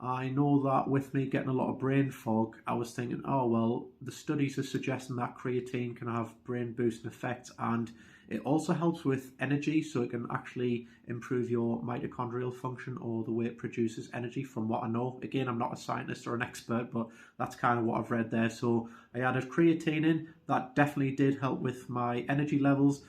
I know that with me getting a lot of brain fog, I was thinking, oh well, the studies are suggesting that creatine can have brain boosting effects, and it also helps with energy, so it can actually improve your mitochondrial function or the way it produces energy from what I know. Again, I'm not a scientist or an expert, but that's kind of what I've read there. So I added creatine in. That definitely did help with my energy levels.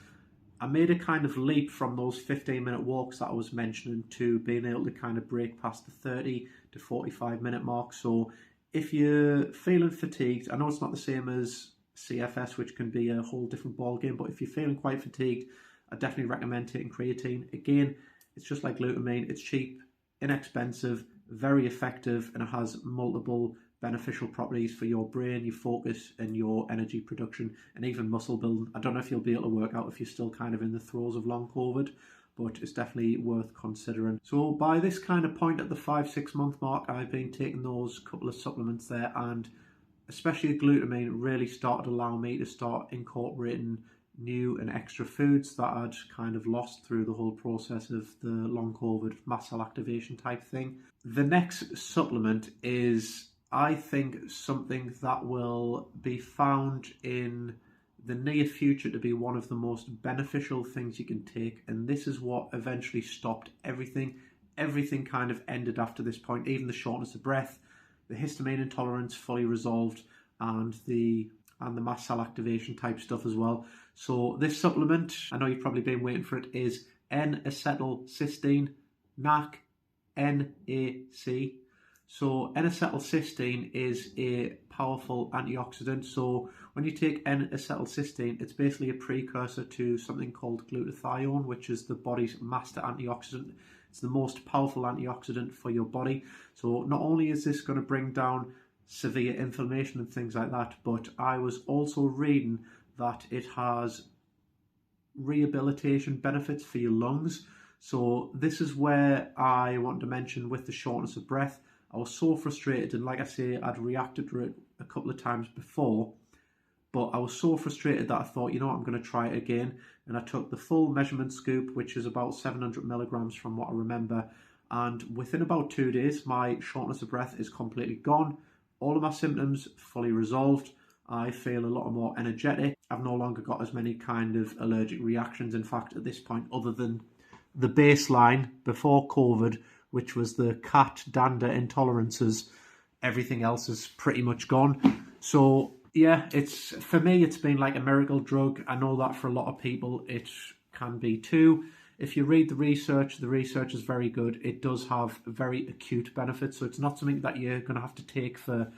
I made a kind of leap from those 15-minute walks that I was mentioning to being able to kind of break past the 30 to 45-minute mark. So if you're feeling fatigued, I know it's not the same as CFS, which can be a whole different ball game, but if you're feeling quite fatigued, I definitely recommend taking creatine. Again, it's just like glutamine. It's cheap, inexpensive, very effective, and it has multiple beneficial properties for your brain, your focus, and your energy production, and even muscle building. I don't know if you'll be able to work out if you're still kind of in the throes of long COVID, but it's definitely worth considering. So by this kind of point at the 5-6 month mark, I've been taking those couple of supplements there, and especially glutamine really started allowing me to start incorporating new and extra foods that I'd kind of lost through the whole process of the long COVID mast cell activation type thing. The next supplement is, I think, something that will be found in the near future to be one of the most beneficial things you can take, and this is what eventually stopped everything. Everything kind of ended after this point, even the shortness of breath, the histamine intolerance fully resolved, and the mast cell activation type stuff as well. So this supplement, I know you've probably been waiting for it, is N-acetylcysteine, NAC, NAC. So N-acetylcysteine is a powerful antioxidant. So when you take N-acetylcysteine, it's basically a precursor to something called glutathione, which is the body's master antioxidant. It's the most powerful antioxidant for your body. So not only is this going to bring down severe inflammation and things like that, but I was also reading that it has rehabilitation benefits for your lungs. So this is where I want to mention with the shortness of breath. I was so frustrated, and like I say, I'd reacted to it a couple of times before, but I was so frustrated that I thought, you know what, I'm going to try it again. And I took the full measurement scoop, which is about 700 milligrams from what I remember. And within about 2 days, my shortness of breath is completely gone. All of my symptoms fully resolved. I feel a lot more energetic. I've no longer got as many kind of allergic reactions. In fact, at this point, other than the baseline before COVID, which was the cat dander intolerances, everything else is pretty much gone. So yeah, for me, it's been like a miracle drug. I know that for a lot of people, it can be too. If you read the research is very good. It does have very acute benefits. So it's not something that you're going to have to take for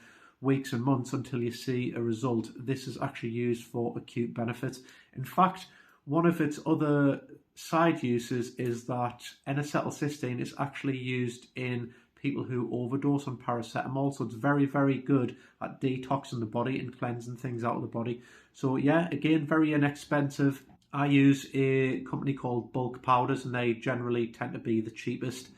weeks and months until you see a result. This is actually used for acute benefits. In fact, one of its other side uses is that N-acetylcysteine is actually used in people who overdose on paracetamol. So it's very, very good at detoxing the body and cleansing things out of the body. So yeah, again, very inexpensive. I use a company called Bulk Powders, and they generally tend to be the cheapest.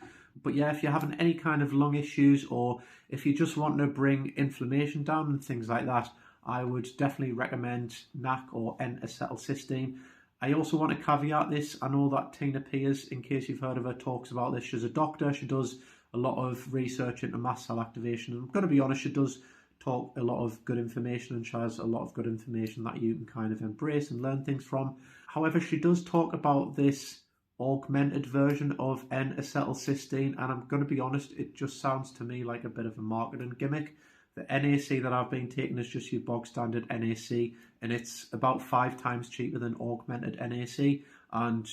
But yeah, if you're having any kind of lung issues, or if you just want to bring inflammation down and things like that, I would definitely recommend NAC or N-acetylcysteine. I also want to caveat this. I know that Tina Piers, in case you've heard of her, talks about this. She's a doctor. She does a lot of research into mast cell activation. And I'm going to be honest, she does talk a lot of good information, and she has a lot of good information that you can kind of embrace and learn things from. However, she does talk about this augmented version of N-acetylcysteine, and I'm going to be honest, it just sounds to me like a bit of a marketing gimmick. The NAC that I've been taking is just your bog standard NAC, and it's about 5 times cheaper than augmented NAC. And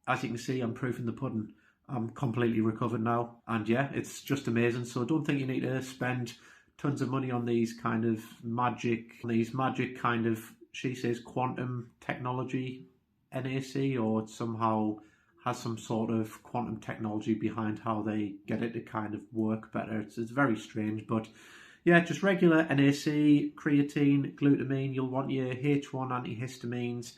as you can see, I'm proof in the pudding. I'm completely recovered now, and yeah, it's just amazing. So don't think you need to spend tons of money on these magic kind of, she says, quantum technology NAC, or it somehow has some sort of quantum technology behind how they get it to kind of work better. It's very strange, but yeah, just regular NAC, creatine, glutamine. You'll want your H1 antihistamines.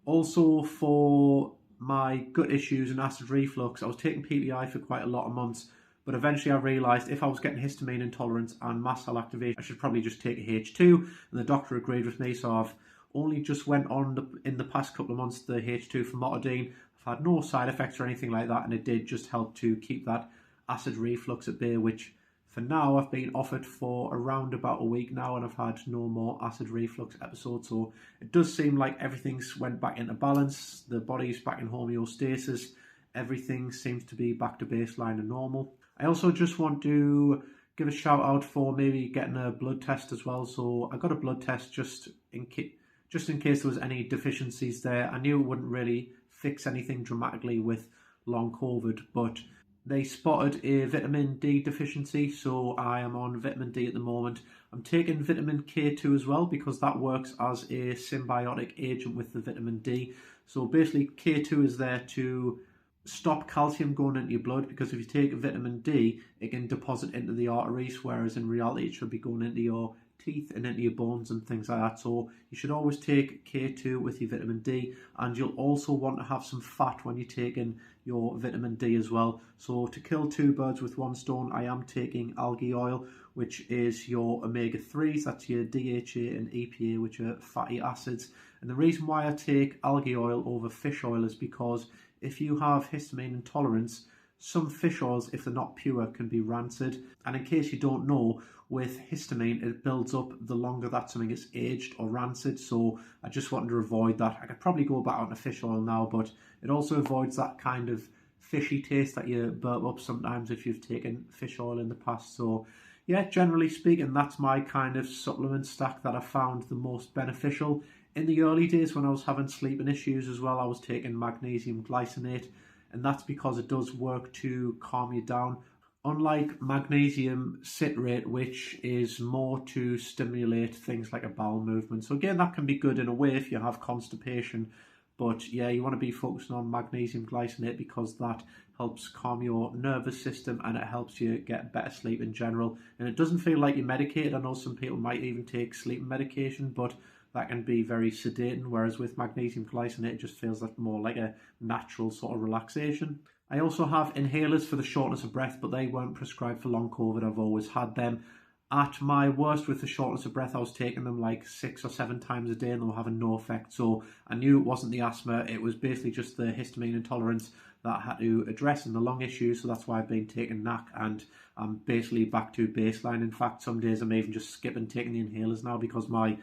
Also, for my gut issues and acid reflux, I was taking PPI for quite a lot of months, but eventually I realised if I was getting histamine intolerance and mast cell activation, I should probably just take a H2, and the doctor agreed with me, so I've only just went on in the past couple of months the H2 Famotidine. I've had no side effects or anything like that, and it did just help to keep that acid reflux at bay, which for now I've been offered for around about a week now, and I've had no more acid reflux episodes. So it does seem like everything's went back into balance, the body's back in homeostasis, everything seems to be back to baseline and normal. I also just want to give a shout out for maybe getting a blood test as well. So I got a blood test just in case there was any deficiencies there. I knew it wouldn't really fix anything dramatically with long COVID, but they spotted a vitamin D deficiency, so I am on vitamin D at the moment. I'm taking vitamin K2 as well, because that works as a symbiotic agent with the vitamin D. So basically K2 is there to stop calcium going into your blood, because if you take vitamin D, it can deposit into the arteries, whereas in reality it should be going into your teeth and into your bones and things like that. So you should always take K2 with your vitamin D, and you'll also want to have some fat when you're taking your vitamin D as well. So to kill 2 birds with 1 stone, I am taking algae oil, which is your omega-3s, that's your DHA and EPA, which are fatty acids. And the reason why I take algae oil over fish oil is because if you have histamine intolerance, some fish oils, if they're not pure, can be rancid. And in case you don't know, with histamine, it builds up the longer that something is aged or rancid. So I just wanted to avoid that. I could probably go back onto fish oil now, but it also avoids that kind of fishy taste that you burp up sometimes if you've taken fish oil in the past. So yeah, generally speaking, that's my kind of supplement stack that I found the most beneficial. In the early days when I was having sleeping issues as well, I was taking magnesium glycinate, and that's because it does work to calm you down. Unlike magnesium citrate, which is more to stimulate things like a bowel movement. So again, that can be good in a way if you have constipation. But yeah, you want to be focusing on magnesium glycinate because that helps calm your nervous system and it helps you get better sleep in general. And it doesn't feel like you're medicated. I know some people might even take sleeping medication, but that can be very sedating. Whereas with magnesium glycinate, it just feels like more like a natural sort of relaxation. I also have inhalers for the shortness of breath, but they weren't prescribed for long COVID. I've always had them. At my worst with the shortness of breath, I was taking them like 6 or 7 times a day and they were having no effect. So I knew it wasn't the asthma. It was basically just the histamine intolerance that I had to address and the lung issue. So that's why I've been taking NAC and I'm basically back to baseline. In fact, some days I'm even just skipping taking the inhalers now because my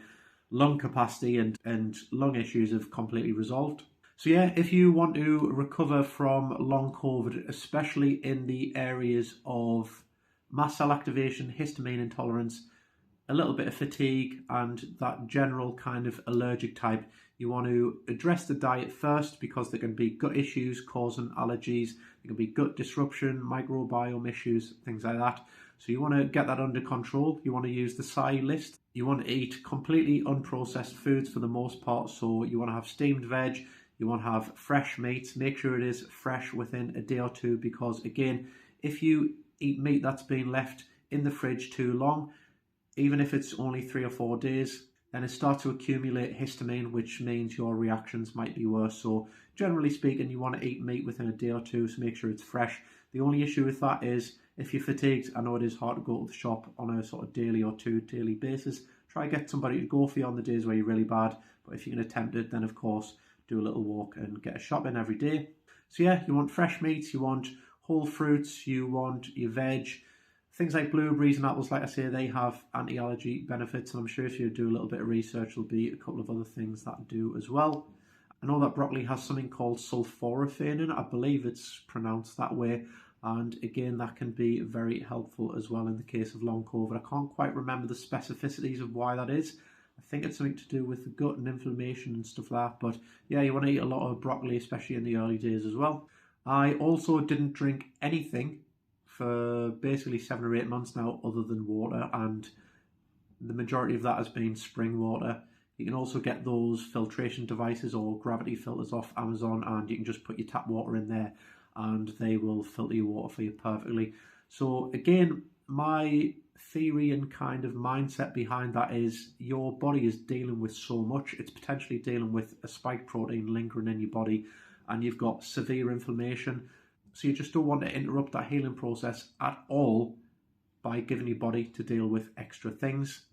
lung capacity and lung issues have completely resolved. So yeah, if you want to recover from long COVID, especially in the areas of mast cell activation, histamine intolerance, a little bit of fatigue, and that general kind of allergic type, you want to address the diet first because there can be gut issues causing allergies, there can be gut disruption, microbiome issues, things like that. So you want to get that under control. You want to use the SIGHI list. You want to eat completely unprocessed foods for the most part. So you want to have steamed veg. You want to have fresh meats. Make sure it is fresh within a day or two, because again, if you eat meat that's been left in the fridge too long, even if it's only 3 or 4 days, then it starts to accumulate histamine, which means your reactions might be worse. So generally speaking, you want to eat meat within a day or two, so make sure it's fresh. The only issue with that is if you're fatigued, I know it is hard to go to the shop on a sort of daily or daily basis. Try to get somebody to go for you on the days where you're really bad. But if you can attempt it, then of course, do a little walk and get a shop in every day. So yeah, you want fresh meats, you want whole fruits, you want your veg. Things like blueberries and apples, like I say, they have anti-allergy benefits, and I'm sure if you do a little bit of research, there'll be a couple of other things that do as well. I know that broccoli has something called sulforaphane in it. I believe it's pronounced that way, and again, that can be very helpful as well in the case of long COVID. I can't quite remember the specificities of why that is. I think it's something to do with the gut and inflammation and stuff like that, but yeah, you want to eat a lot of broccoli, especially in the early days as well. I also didn't drink anything for basically 7 or 8 months now other than water, and the majority of that has been spring water. You can also get those filtration devices or gravity filters off Amazon, and you can just put your tap water in there and they will filter your water for you perfectly. So again, my theory and kind of mindset behind that is your body is dealing with so much. It's potentially dealing with a spike protein lingering in your body, and you've got severe inflammation. So you just don't want to interrupt that healing process at all by giving your body to deal with extra things.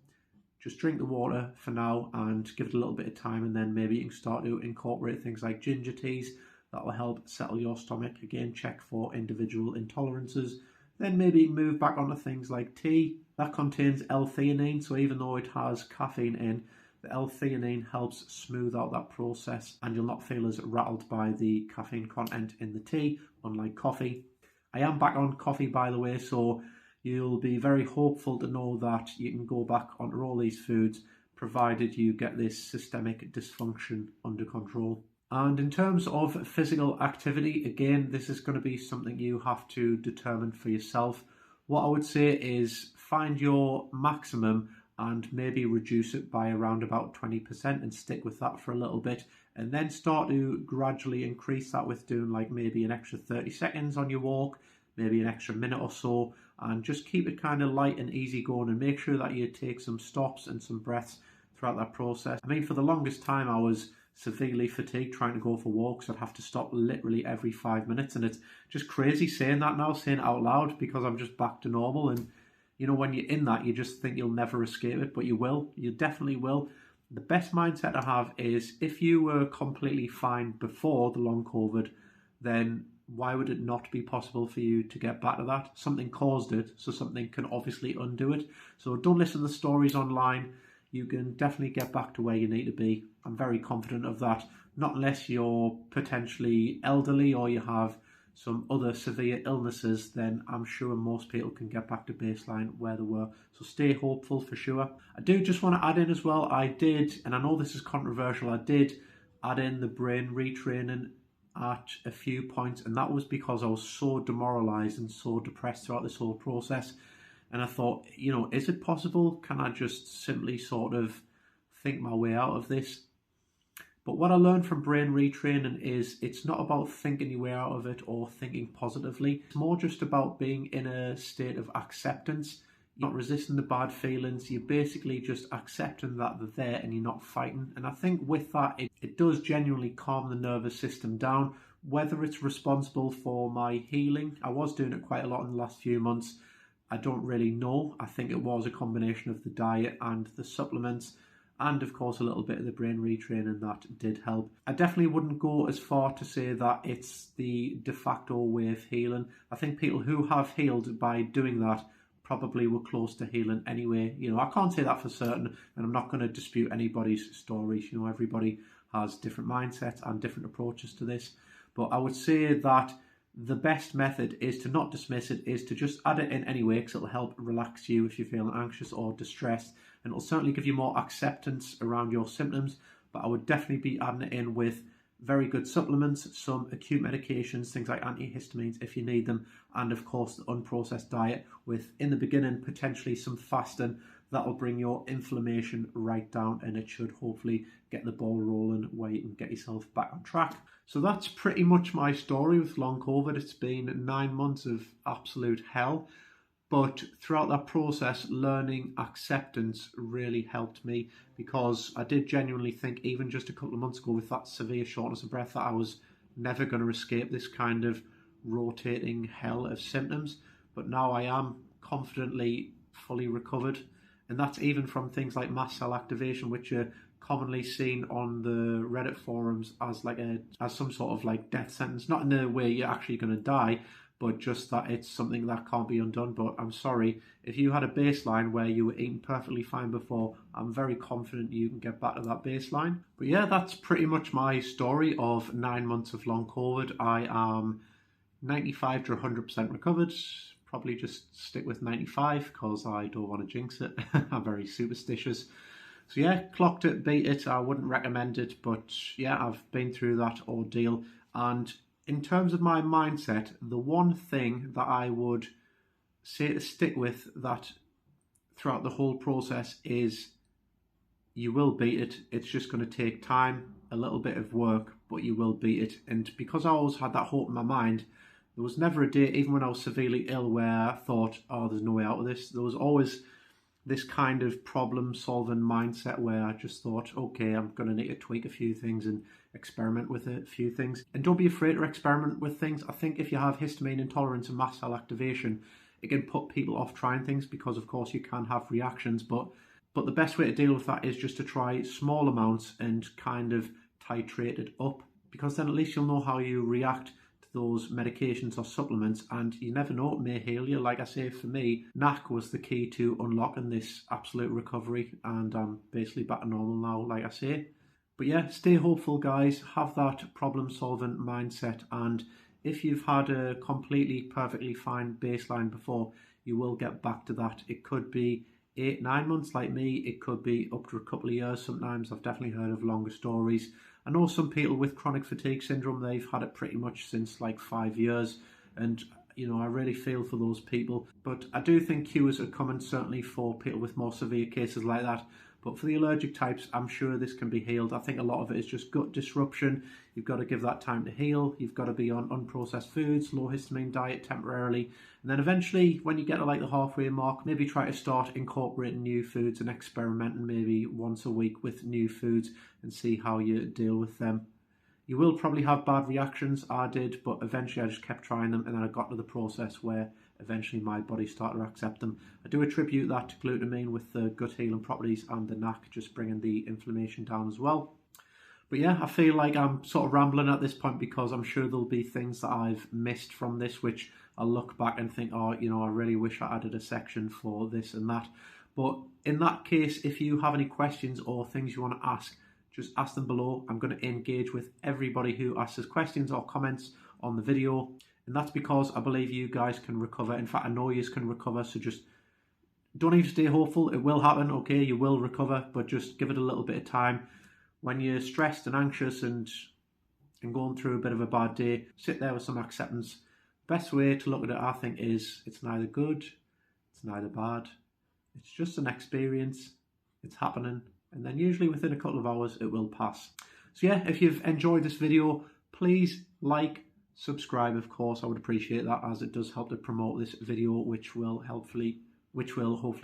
Just drink the water for now and give it a little bit of time, and then maybe you can start to incorporate things like ginger teas that will help settle your stomach. Again, check for individual intolerances. Then maybe move back onto things like tea. That contains L-theanine, so even though it has caffeine in, the L-theanine helps smooth out that process, and you'll not feel as rattled by the caffeine content in the tea, unlike coffee. I am back on coffee, by the way, so you'll be very hopeful to know that you can go back onto all these foods, provided you get this systemic dysfunction under control. And in terms of physical activity, again, this is going to be something you have to determine for yourself. What I would say is find your maximum and maybe reduce it by around about 20% and stick with that for a little bit, and then start to gradually increase that with doing like maybe an extra 30 seconds on your walk, maybe an extra minute or so, and just keep it kind of light and easy going, and make sure that you take some stops and some breaths throughout that process. I mean, for the longest time I was severely fatigued trying to go for walks. I'd have to stop literally every 5 minutes, and it's just crazy saying that now, saying it out loud, because I'm just back to normal. And you know, when you're in that, you just think you'll never escape it, but you will. You definitely will. The best mindset to have is, if you were completely fine before the long COVID, then why would it not be possible for you to get back to that? Something caused it, so something can obviously undo it. So don't listen to the stories online. You can definitely get back to where you need to be. I'm very confident of that. Not unless you're potentially elderly or you have some other severe illnesses, then I'm sure most people can get back to baseline where they were. So stay hopeful for sure. I do just want to add in as well, I did, and I know this is controversial, I did add in the brain retraining at a few points, and that was because I was so demoralized and so depressed throughout this whole process. And I thought, you know, is it possible? Can I just simply sort of think my way out of this? But what I learned from brain retraining is it's not about thinking your way out of it or thinking positively. It's more just about being in a state of acceptance. You're not resisting the bad feelings. You're basically just accepting that they're there and you're not fighting. And I think with that, it does genuinely calm the nervous system down. Whether it's responsible for my healing, I was doing it quite a lot in the last few months. I don't really know. I think it was a combination of the diet and the supplements, and of course a little bit of the brain retraining that did help. I definitely wouldn't go as far to say that it's the de facto way of healing. I think people who have healed by doing that probably were close to healing anyway. You know, I can't say that for certain, and I'm not going to dispute anybody's stories. You know, everybody has different mindsets and different approaches to this. But I would say that the best method is to not dismiss it, is to just add it in anyway, because it'll help relax you if you're feeling anxious or distressed, and it'll certainly give you more acceptance around your symptoms. But I would definitely be adding it in with very good supplements, some acute medications, things like antihistamines if you need them, and of course the unprocessed diet with, in the beginning, potentially some fasting. That'll bring your inflammation right down, and it should hopefully get the ball rolling where you can get yourself back on track. So that's pretty much my story with long COVID. It's been 9 months of absolute hell. But throughout that process, learning acceptance really helped me, because I did genuinely think, even just a couple of months ago with that severe shortness of breath, that I was never going to escape this kind of rotating hell of symptoms. But now I am confidently fully recovered. And that's even from things like mast cell activation, which are commonly seen on the Reddit forums as as some sort of like death sentence. Not in the way you're actually going to die, but just that it's something that can't be undone. But I'm sorry, if you had a baseline where you were eating perfectly fine before, I'm very confident you can get back to that baseline. But yeah, that's pretty much my story of 9 months of long COVID. I am 95 to 100% recovered. Probably just stick with 95 because I don't want to jinx it. I'm very superstitious. So yeah, clocked it, beat it. I wouldn't recommend it, but yeah, I've been through that ordeal. And in terms of my mindset, the one thing that I would say to stick with that throughout the whole process is you will beat it. It's just going to take time, a little bit of work, but you will beat it. And because I always had that hope in my mind, there was never a day, even when I was severely ill, where I thought, oh, there's no way out of this. There was always this kind of problem-solving mindset where I just thought, okay, I'm going to need to tweak a few things and experiment with a few things. And don't be afraid to experiment with things. I think if you have histamine intolerance and mast cell activation, it can put people off trying things because, of course, you can have reactions. But the best way to deal with that is just to try small amounts and kind of titrate it up, because then at least you'll know how you react those medications or supplements, and you never know, it may heal you. Like I say, for me, NAC was the key to unlocking this absolute recovery, and I'm basically back to normal now, like I say. But yeah, stay hopeful, guys. Have that problem-solving mindset, and if you've had a completely perfectly fine baseline before, you will get back to that. It could be 8-9 months like me, it could be up to a couple of years sometimes. I've definitely heard of longer stories. I know some people with chronic fatigue syndrome, they've had it pretty much since like 5 years, and you know, I really feel for those people. But I do think cures are coming, certainly for people with more severe cases like that. But for the allergic types, I'm sure this can be healed. I think a lot of it is just gut disruption. You've got to give that time to heal. You've got to be on unprocessed foods, low histamine diet temporarily. And then eventually, when you get to like the halfway mark, maybe try to start incorporating new foods and experimenting maybe once a week with new foods and see how you deal with them. You will probably have bad reactions. I did, but eventually I just kept trying them, and then I got to the process where eventually my body started to accept them. I do attribute that to glutamine with the gut healing properties and the NAC just bringing the inflammation down as well. But yeah, I feel like I'm sort of rambling at this point because I'm sure there'll be things that I've missed from this which I'll look back and think, oh, you know, I really wish I added a section for this and that. But in that case, if you have any questions or things you want to ask, just ask them below. I'm going to engage with everybody who asks us questions or comments on the video. And that's because I believe you guys can recover. In fact, I know you can recover. So just don't even stay hopeful. It will happen. Okay, you will recover, but just give it a little bit of time. When you're stressed and anxious and going through a bit of a bad day, sit there with some acceptance. Best way to look at it, I think, is it's neither good, it's neither bad. It's just an experience. It's happening. And then usually within a couple of hours, it will pass. So yeah, if you've enjoyed this video, please like, subscribe, of course. I would appreciate that, as it does help to promote this video, which will hopefully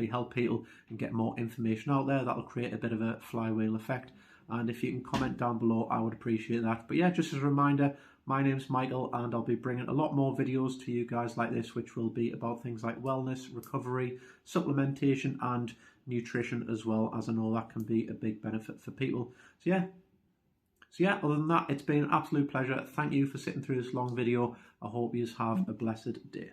help people and get more information out there. That'll create a bit of a flywheel effect. And if you can comment down below, I would appreciate that. But yeah, just as a reminder, my name's Michael, and I'll be bringing a lot more videos to you guys like this, which will be about things like wellness, recovery, supplementation, and nutrition as well, as I know that can be a big benefit for people. So yeah, other than that, it's been an absolute pleasure. Thank you for sitting through this long video. I hope you have a blessed day.